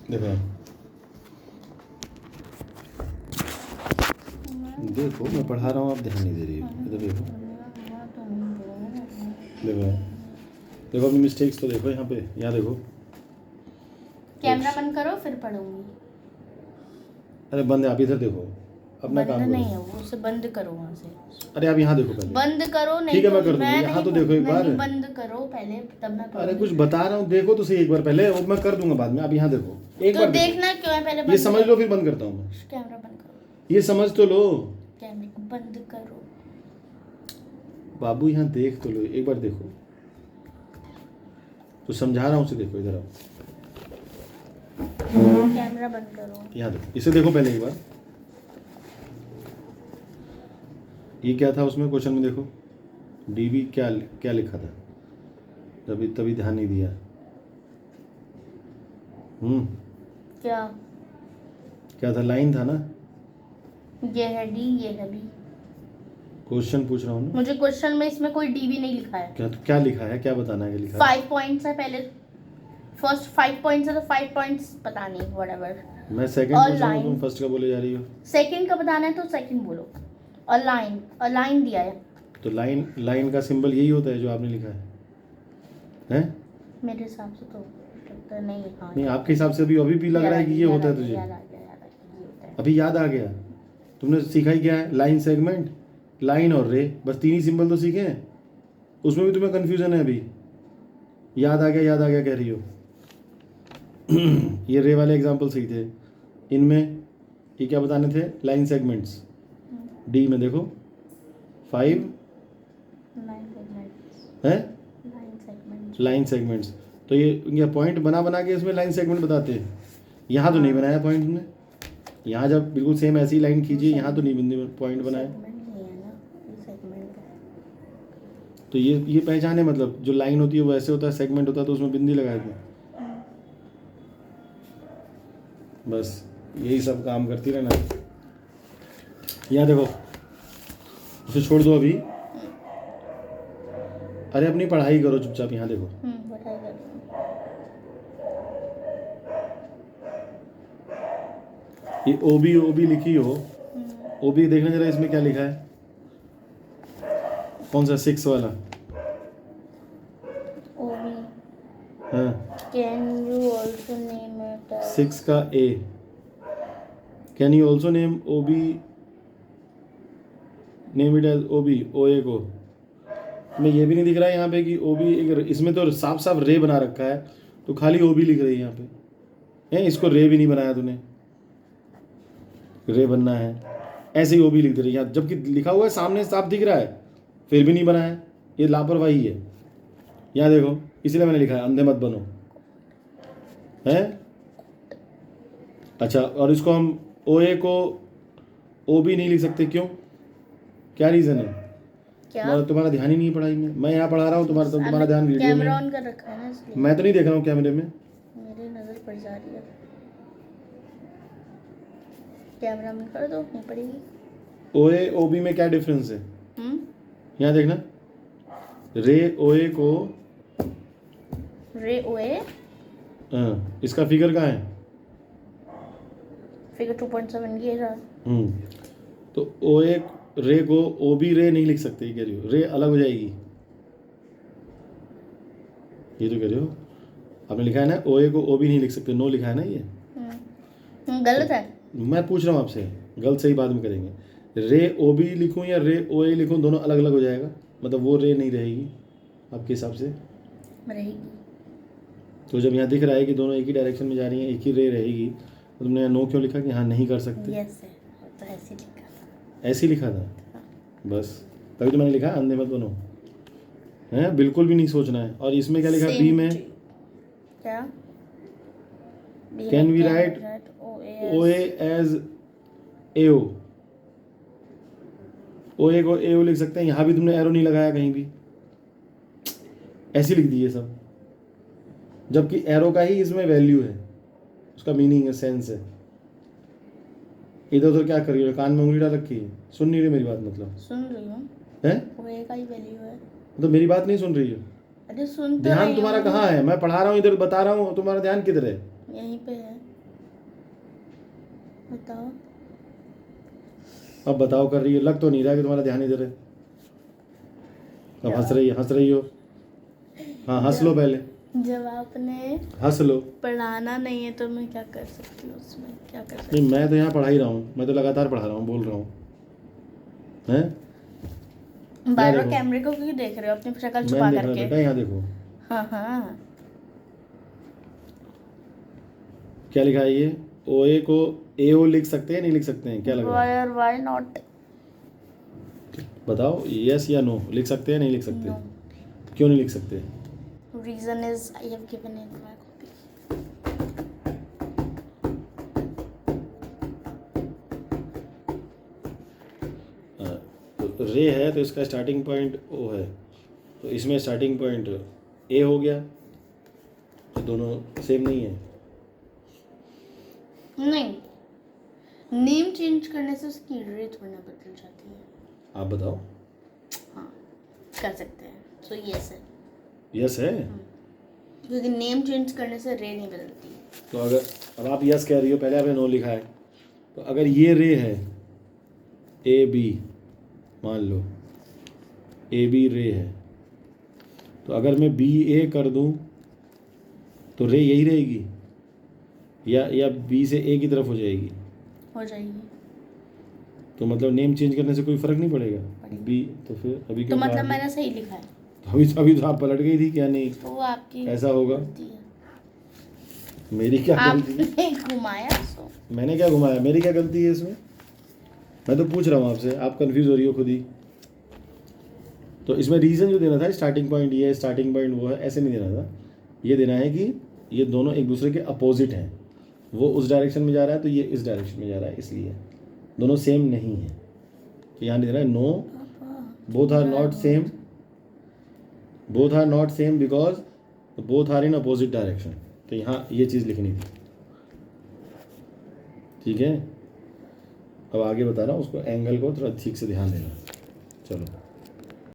देखो देखो मैं पढ़ा रहा हूँ, आप ध्यान नहीं दे रही हो। इधर देखो देखो देखो अपनी मिस्टेक्स तो देखो यहाँ पे, यहाँ देखो। कैमरा बंद करो फिर पढ़ूंगी। अरे बंद है, आप इधर देखो अपना बंद काम नहीं करो। है वो, उसे बंद करो वहाँ से। अरे आप यहाँ देखो पहले। बंद करो नहीं। ठीक है मैं तो कर दूंगा, यहाँ तो देखो एक बार। बंद करो पहले तब मैं अरे पढ़ूंगी। कुछ बता रहा हूँ, देखो तो सही एक बार पहले, वो मैं कर दूंगा बाद में। आप यहाँ देखो एक तो बार देखो। देखना क्यों है पहले ये बंद समझ करो। लो फिर बंद करता हूँ मैं। कैमरा बंद करो, ये समझ तो लो कैमरे को बंद करो। बाबू, यहाँ देख तो लो एक बार, देखो तो समझा रहा हूँ उसे, देखो इधर आओ। कैमरा बंद करो। यहाँ देखो, इसे देखो पहले एक बार। ये क्या था उसमें क्वेश्चन में, देखो डीबी क्या क्या लिखा था, तभी ध्यान नहीं दिया। क्या था, लाइन था ना। ये है डी, ये है बी। क्वेश्चन पूछ रहा हूँ ना। मुझे क्वेश्चन में इसमें कोई डी भी नहीं लिखा है। क्या लिखा है, क्या बताना है, क्या लिखा है? 5 पॉइंट्स है पहले। फर्स्ट 5 पॉइंट्स है तो 5 पॉइंट्स पता नहीं, व्हाटएवर। मैं सेकंड पूछ रहा हूँ, तुम फर्स्ट का बोले जा रही हो। सेकंड का बताना है तो सेकंड बोलो। अलाइन दिया है। तो लाइन का सिंबल यही होता है जो आपने लिखा है, हैं? मेरे हिसाब से तो लगता नहीं। हाँ नहीं, आपके हिसाब से अभी भी लग रहा है कि ये होता है तुझे। याद आ गया, ये होता है। अभी याद आ गया। तुमने सीखा ही क्या है, लाइन सेगमेंट, लाइन और रे, बस 3 ही सिंबल तो सीखे हैं। उसमें भी तुम्हें कंफ्यूजन है अभी। याद आ गया कह रही हो। ये रे वाले एग्जाम्पल सही थे। इनमें ये क्या बताने थे, लाइन सेगमेंट्स। डी में देखो 5 है लाइन सेगमेंट्स। तो ये पॉइंट बना के इसमें लाइन सेगमेंट बताते हैं। यहाँ तो नहीं बनाया पॉइंट हमने। यहाँ जब बिल्कुल सेम ऐसी लाइन खींची, यहाँ तो नहीं पॉइंट बनाया। तो ये पहचान है, मतलब जो लाइन होती है वो ऐसे होता है, सेगमेंट होता है तो उसमें बिंदी लगाए थे। बस यही सब काम करती रहना। यहाँ देखो, उसे छोड़ दो अभी। अरे अपनी पढ़ाई करो चुपचाप। यहाँ देखो, ये ओबी लिखी हो। ओबी देखना जरा, इसमें क्या लिखा है, कौन सा 6 वाला? ओबी। हाँ, can you also name it 6 का A. Can you also name OB, name it as OB, O A को। मैं ये भी नहीं दिख रहा है यहाँ पे कि ओबी, इसमें तो साफ साफ रे बना रखा है, तो खाली ओबी लिख रही है यहाँ पे। है, इसको रे भी नहीं बनाया तूने, रे बनना है, ऐसे ही ओबी लिख दे रही है यहाँ, जबकि लिखा हुआ है सामने साफ दिख रहा है, फिर भी नहीं बनाया। ये लापरवाही है। यहाँ देखो, इसलिए मैंने लिखा है अंधे मत बनो, है। अच्छा, और इसको हम ओ ए को ओ भी नहीं लिख सकते, क्यों, क्या रीज़न है? तुम्हारा ध्यान ही नहीं है पढ़ाई में। मैं यहाँ पढ़ा रहा हूँ, तुम्हारा ध्यान वीडियो में। कैमरा ऑन कर रखा है ना इसलिए। मैं तो नहीं देख रहा हूँ कैमरे में, मेरी नजर पड़ जा रही है। कैमरा ऑन कर दो, नहीं पड़ेगी। ओ ए ओ बी में क्या डिफरेंस है? यहाँ देखना, रे ओ ए को, रे ओ ए, इसका फिगर कहाँ है? फिगर 2.7 ये रहा। तो ओ ए रे को ओ बी रे नहीं लिख सकते, कह रही हो, रे अलग हो जाएगी। ये तो कह रही हो, आपने लिखा है ना ओ ए को ओ बी नहीं लिख सकते, नो लिखा है ना। ये गलत है। मैं पूछ रहा हूँ आपसे, गलत सही बाद में करेंगे। रे ओ बी लिखूँ या रे ओ ए लिखूँ, दोनों अलग अलग हो जाएगा, मतलब वो रे नहीं रहेगी आपके हिसाब से, रहेगी। तो जब यहाँ दिख रहा है कि दोनों एक ही डायरेक्शन में जा रही हैं, एक ही रे रहेगी, तो तुमने यहाँ नो क्यों लिखा कि हाँ नहीं कर सकते? यस है, तो ऐसे लिखा था। ऐसे ही लिखा था बस, तभी तो मैंने लिखा अंधे मत बनो, है, बिल्कुल भी नहीं सोचना है। और इसमें क्या लिखा है बी में? क्या? Can we write O A as AO? O A को एओ लिख सकते हैं। यहाँ भी तुमने एरो नहीं लगाया कहीं भी, ऐसे लिख दिए सब, जबकि एरो का ही इसमें वैल्यू है, उसका मीनिंग है, सेंस है। इधर उधर क्या कर रही हो, कान में उंगली डाल रखी है, सुन नहीं रही मेरी बात? मतलब सुन रही हूँ, है, ओ ए का ही वैल्यू है, तो मेरी बात नहीं सुन रही हो? अरे सुन तो ध्यान रही तुम्हारा हूँ। कहाँ है? मैं पढ़ा रहा हूँ, इधर बता रहा हूँ, तुम्हारा ध्यान किधर है? यहीं पे है। बताओ। अब बताओ कर रही हो, लग तो नहीं रहा कि तुम्हारा ध्यान इधर है। अब हंस रही हो। हाँ हंस लो पहले, जब आपने हंस लो। पढ़ाना नहीं है तो मैं क्या कर सकती हूँ उसमें, क्या कर सकती नहीं मैं तो यहाँ पढ़ा ही रहा हूँ, मैं तो लगातार पढ़ा रहा हूँ, बोल रहा हूँ हैं। हूँ? बार बार देखो। कैमरे को क्यों देख रहे हो अपनी शक्ल मैं छुपा देख रहा करके? बेटा, यहाँ देखो हाँ हाँ। क्या लिखा है ये। ओ ए को ए ओ लिख सकते हैं नहीं लिख सकते हैं, क्या लग रहा है? वाई और वाई नॉट? बताओ यस या नो, लिख सकते हैं नहीं लिख सकते? नो। क्यों नहीं लिख सकते? Reason is I have given in my copy. तो रे है तो इसका स्टार्टिंग पॉइंट ओ है, तो इसमें स्टार्टिंग पॉइंट ए हो गया, तो दोनों सेम नहीं है। नहीं, नेम चेंज करने से उसकी रे थोड़ी ना बदल जाती है। आप बताओ। हाँ, कर सकते हैं। सो यस है, यस है। क्योंकि नेम चेंज करने से रे नहीं बदलती। तो अगर अब आप यस कह रही हो, पहले आपने नो लिखा है, तो अगर ये रे है ए बी, मान लो ए बी रे है, तो अगर मैं बी ए कर दूं तो रे यही रहेगी या बी से ए की तरफ हो जाएगी? हो जाएगी। तो मतलब नेम चेंज करने से कोई फर्क नहीं पड़ेगा? बी तो फिर अभी तो क्यों कहा मतलब आपने? मैंने सही लिखा है। तो अभी तो आप पलट गई थी क्या? नहीं तो वो आपकी ऐसा होगा। गलती है। मेरी क्या गलती? आपने घुमाया सो। मैंने क्या घुमाया? मेरी क्या गलती है इसमें? मैं तो पूछ रहा हूँ आपसे, आप कंफ्यूज हो रही हो खुद ही। तो इसमें रीज़न जो देना था, स्टार्टिंग पॉइंट ये है, स्टार्टिंग पॉइंट वो है, ऐसे नहीं देना था। ये देना है कि ये दोनों एक दूसरे के अपोजिट हैं, वो उस डायरेक्शन में जा रहा है तो ये इस डायरेक्शन में जा रहा है, इसलिए दोनों सेम नहीं है। तो यहाँ देना है no, both are not same, both are not same because both are in opposite direction. तो यहाँ ये चीज़ लिखनी थी, ठीक है। अब आगे बता रहा हूँ, उसको एंगल को थोड़ा ठीक से ध्यान देना। चलो।